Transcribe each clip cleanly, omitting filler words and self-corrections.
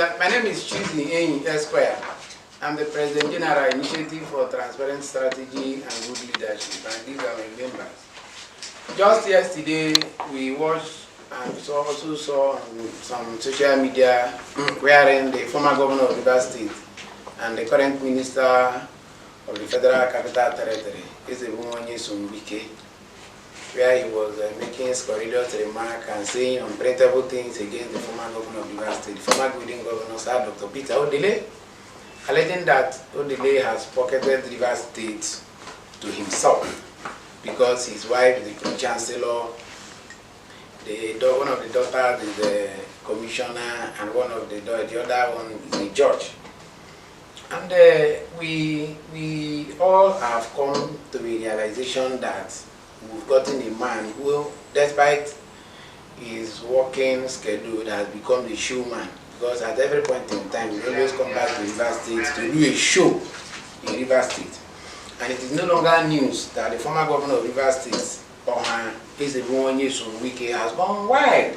My name is Chizzy Enyi, Esquire. I'm the President General Initiative for Transparent Strategy and Good Leadership, and these are my members. Just yesterday, we watched and also saw on some social media wherein the former governor of Rivers State and the current minister of the Federal Capital Territory, Nyesom Wike, where he was making scurrilous remarks and saying unprintable things against the former governor of Rivers State, the former Golden Governor, Sir Dr. Peter Obi, alleging that Odili has pocketed Rivers State to himself because his wife, the Pro-Chancellor, one of the daughters is the commissioner, and one of the other one is a judge. And we all have come to a realization that we've gotten a man who, despite his working schedule, has become a showman. Because at every point in time, he always comes back to Rivers State to do a show in Rivers State. And it is no longer news that the former governor of Rivers State, Nyesom Wike, has gone wide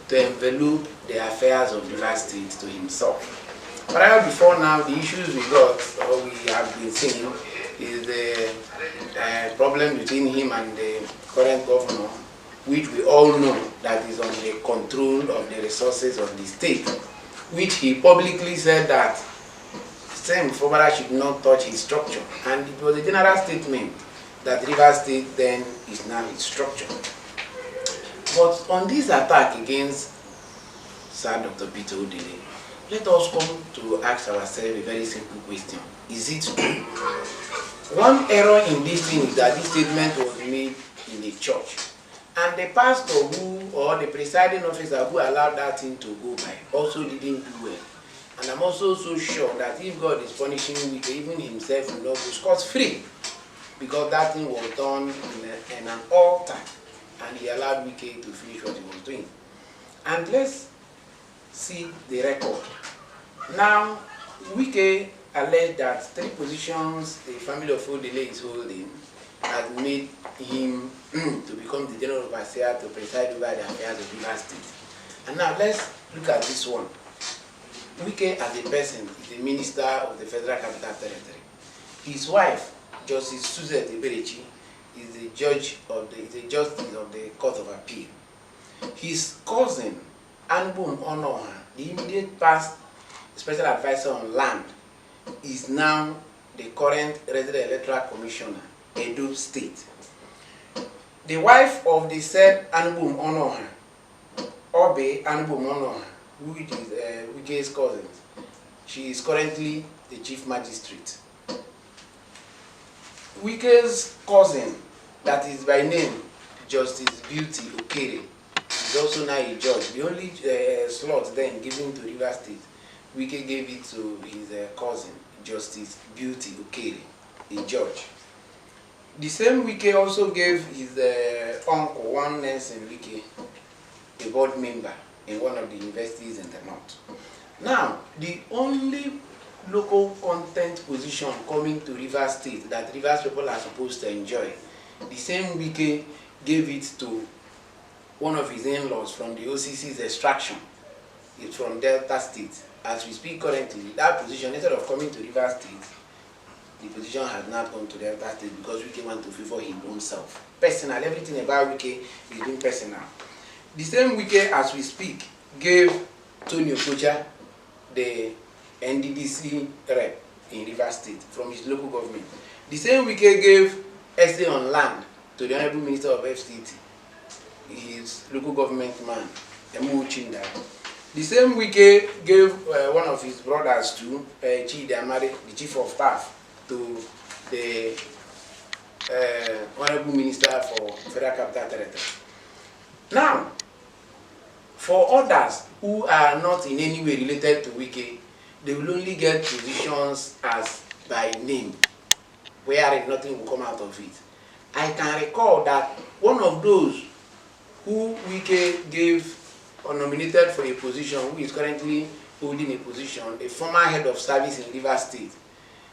to envelop the affairs of Rivers State to himself. But before now, the issues we got, or we have been seeing, is the problem between him and the current governor, which we all know that is on the control of the resources of the state, which he publicly said that Fubara should not touch his structure. And it was a general statement that Rivers State then is now its structure. But on this attack against Sir Dr. Peter Odili, let us come to ask ourselves a very simple question. Is it true? One error in this thing is that this statement was made in the church. And the pastor or the presiding officer who allowed that thing to go by also didn't do well. And I'm also so sure that if God is punishing Wike, even himself will not go scot-free, because that thing was done in an altar, and he allowed Wike to finish what he was doing. And let's see the record. Now, Wike alleged that 3 positions the family of Odili is holding has made him to become the general overseer to preside over the affairs of Rivers State. And now let's look at this one. Wike as a person is the minister of the Federal Capital Territory. His wife, Justice Suzette Eberechi, is the justice of the Court of Appeal. His cousin, Anbum Onoha, the immediate past special advisor on land, is now the current resident electoral commissioner, Edo State. The wife of the said Anbum Onoha, Obe Anbum Onoha, which is Wike's cousin, she is currently the chief magistrate. Wike's cousin, that is by name Justice Beauty Okere, is also now a judge. The only slot then given to Rivers State, Wike gave it to his cousin, Justice Beauty Okere, a judge. The same Wike also gave his uncle, one Nyesom Wike, a board member in one of the universities in the north. Now, the only local content position coming to Rivers State that Rivers people are supposed to enjoy, the same Wike gave it to one of his in-laws from the OCC's extraction. It's from Delta State. As we speak currently, that position, instead of coming to Rivers State, the position has not gone to Delta State because Wike wants to favor his own self. Personal, everything about Wike is being personal. The same Wike, as we speak, gave Tony Okocha the NDDC rep in Rivers State from his local government. The same Wike gave essay on land to the Honorable Minister of FCT, his local government man, Emu Chinda. The same Wike gave one of his brothers to Chidi Amade, the chief of staff, to the Honorable Minister for Federal Capital Territory. Now, for others who are not in any way related to Wike, they will only get positions as by name, where nothing will come out of it. I can recall that one of those who Wike gave or nominated for a position, who is currently holding a position, a former head of service in Rivers State,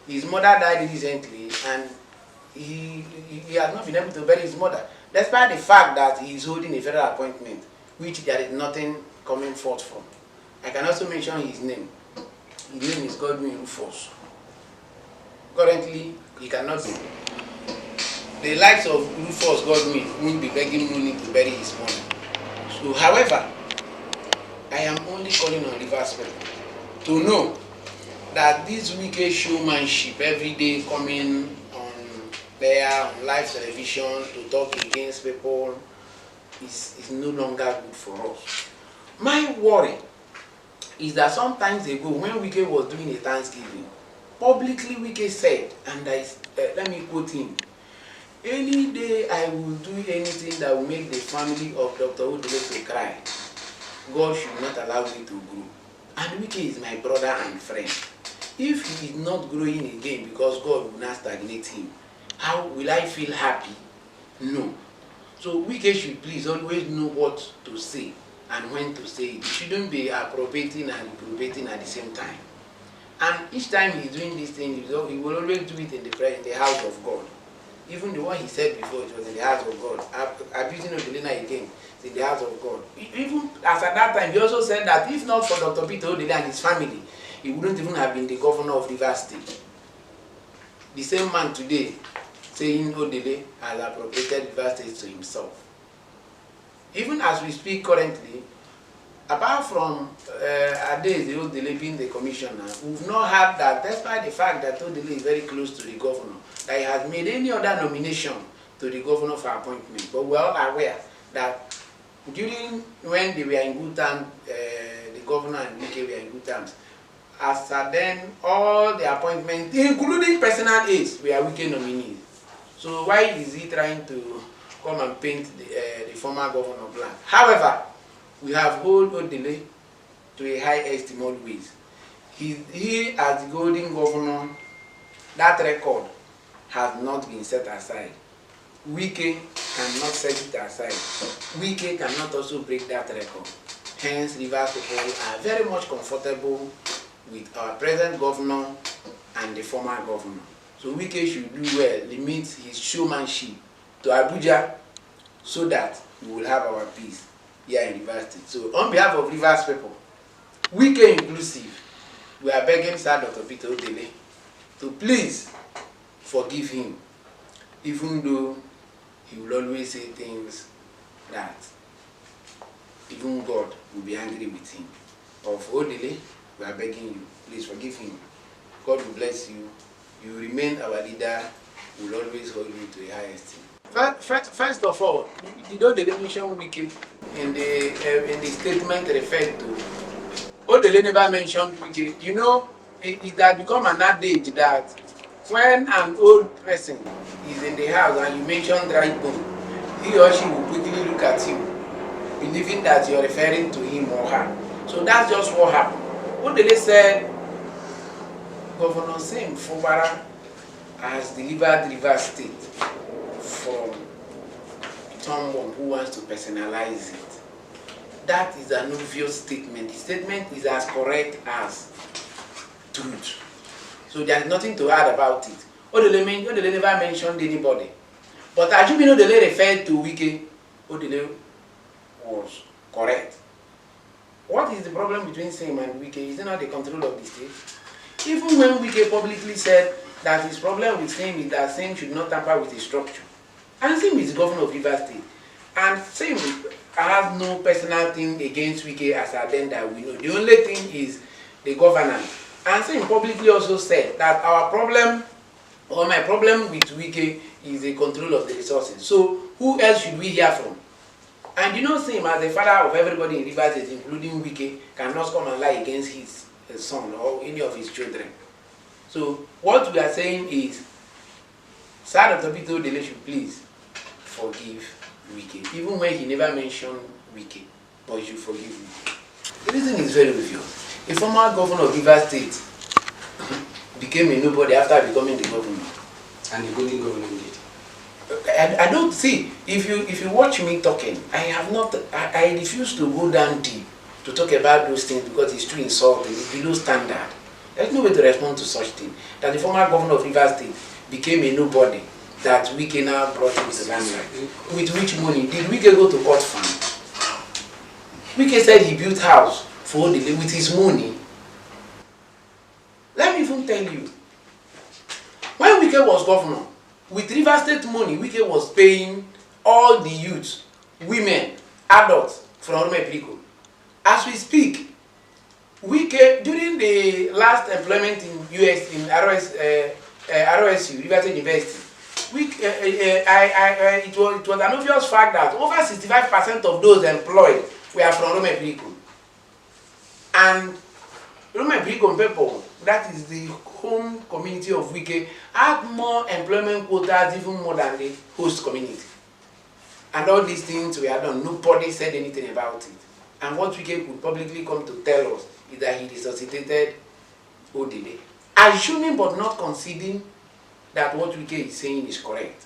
his mother died recently, and he has not been able to bury his mother, despite the fact that he is holding a federal appointment, which there is nothing coming forth from. I can also mention his name. His name is Godwin Rufus. Currently, he cannot see. The likes of Rufus Godwin will be begging money to bury his money. So, however, I am only calling on Rivers people to know that this wicked showmanship every day coming on there on live television to talk against people is no longer good for us. My worry is that sometimes ago when Wike was doing a Thanksgiving, publicly Wike said, and let me quote him, "Any day I will do anything that will make the family of Dr. Odili to cry, God should not allow me to grow. And Wike is my brother and friend. If he is not growing again because God will not stagnate him, how will I feel happy? No. So Wike should please always know what to say and when to say it. He shouldn't be appropriating and reprobating at the same time. And each time he's doing this thing, he will always do it in the house of God. Even the one he said before, it was in the house of God. Abusing Odili again, it's in the house of God. Even as at that time, he also said that if not for Dr. Peter Odili and his family, he wouldn't even have been the governor of Rivers State. The same man today saying Odili has appropriated Rivers State to himself. Even as we speak currently, apart from Ade Odili being the commissioner, we've not heard that, despite the fact that Odili is very close to the governor, that he has made any other nomination to the governor for appointment. But we are all aware that during when they were in good terms, the governor and Wike were in good terms. As then, all the appointments, including personal aides, were Wike nominees. So why is he trying to come and paint the former governor black? However, we have held Odili to a high estimate always. He as the golden governor, that record has not been set aside. Wike cannot set it aside. Wike cannot also break that record. Hence, Rivers people are very much comfortable with our present governor and the former governor. So Wike should do well, limit his showmanship to Abuja so that we will have our peace here in Rivers State. So on behalf of Rivers people, Wike inclusive, we are begging Sir Dr. Peter Odili to please forgive him, even though he will always say things that even God will be angry with him. Of Odili, we are begging you, please forgive him. God will bless you. You remain our leader. We will always hold you to a high esteem. First of all, did Odili mention Wike in the statement referred to? Odili never mentioned Wike. You know, it has become an adage that when an old person is in the house and you mention dry bone, he or she will quickly look at you, believing that you're referring to him or her. So that's just what happened. Odili said, Governor Nyesom Fubara has delivered Rivers State from someone who wants to personalize it. That is an obvious statement. The statement is as correct as truth. So there's nothing to add about it. Odili never mentioned anybody. But assuming Odili referred to Wike, Odili was correct. What is the problem between Sim and Wike? Is it not the control of the state? Even when Wike publicly said that his problem with Sim is that Sim should not tamper with his structure. And Sim is the governor of Rivers State. And Sim has no personal thing against Wike as at then that we know. The only thing is the governance. And Sim publicly also said that our problem, or my problem with Wike, is the control of the resources. So who else should we hear from? And you know, Sim, as the father of everybody in Rivers State, including Wike, cannot come and lie against his son or any of his children. So what we are saying is, Sir Dr. Peter Odili should please forgive Wike, even when he never mentioned Wike, but you should forgive Wike. The reason is very obvious. A former governor of Rivers State became a nobody after becoming the governor. And the golden governor indeed. I don't see, if you watch me talking, I refuse to go down deep to talk about those things because it's too insulting, it's below standard. There's no way to respond to such things. That the former governor of Rivers State became a nobody that Wike now brought into the limelight. With which money? Did Wike go to court fund? Wike said he built house for Odili with his money. Let me even tell you, when Wike was governor, with Rivers State money, Wike was paying all the youth, women, adults from Oromepiriko. As we speak, Wike, during the last employment in US, in ROSU, Rivers State University, it was an obvious fact that over 65% of those employed were from Oromepiriko. And Oromepiriko people, that is the home community of Wike, had more employment quotas even more than the host community. And all these things were done. Nobody said anything about it. And what Wike could publicly come to tell us is that he resuscitated Odili, assuming but not conceding that what Wike is saying is correct.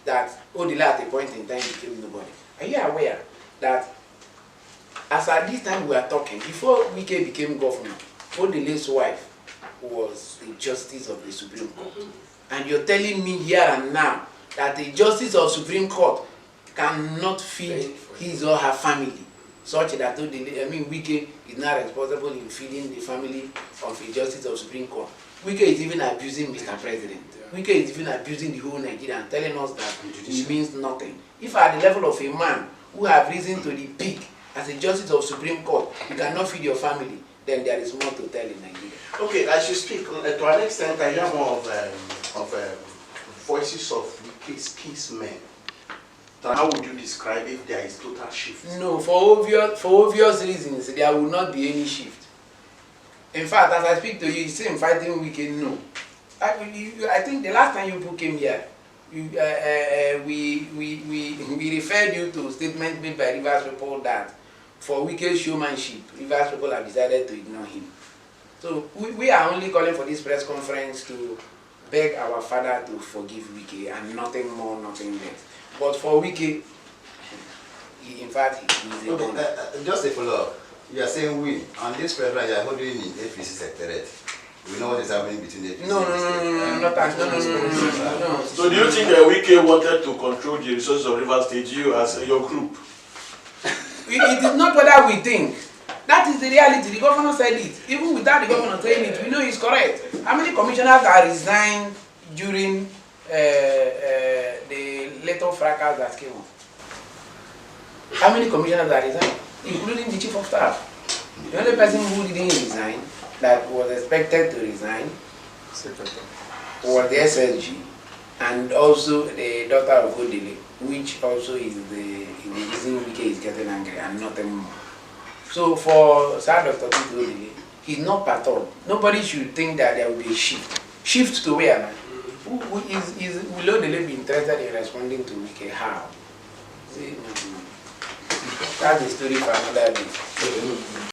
That Odili at a point in time became nobody. Are you aware that as at this time we are talking, before Wike became governor, Odili's wife was the justice of the Supreme Court. And you're telling me here and now that the justice of Supreme Court cannot feed his or her family, such that Wike is not responsible in feeding the family of a justice of Supreme Court. Wike is even abusing Mr. President. Wike is even abusing the whole Nigeria and telling us that he means nothing. If at the level of a man who have risen to the peak as a justice of Supreme Court, you cannot feed your family, then there is more to tell in Nigeria. Okay, as you speak, to an extent, I hear more of voices of Wike's kinsmen. How would you describe if there is total shift? No, for obvious reasons, there will not be any shift. In fact, as I speak to you, you say I'm fighting Wike. No. I think the last time you people came here, we referred you to a statement made by Rivers people that for Wike's showmanship, Rivers people have decided to ignore him. So we are only calling for this press conference to beg our father to forgive Wike and nothing more, nothing less. But for Wike, in fact, he is a okay, just a follow-up. You are saying we, on this program, you are holding in APC secretariat. We know what is happening between the APC No. So do you think that Wike wanted to control the resources of Rivers State, you as your group? It is not whether we think. That is the reality. The governor said it. Even without the governor saying it, we know it's correct. How many commissioners are resigned during the little fracas that came up? How many commissioners are resigned? Including the chief of staff. The only person who didn't resign, that was expected to resign, was the SSG, and also the daughter of Odili, which also is the reason Wike is getting angry and nothing more. So for Sir Dr. Peter Obi, he's not perturbed. Nobody should think that there will be a shift. Shift to where, man? Will Odili be interested in responding to Wike? How? See, no. That's the story for another day.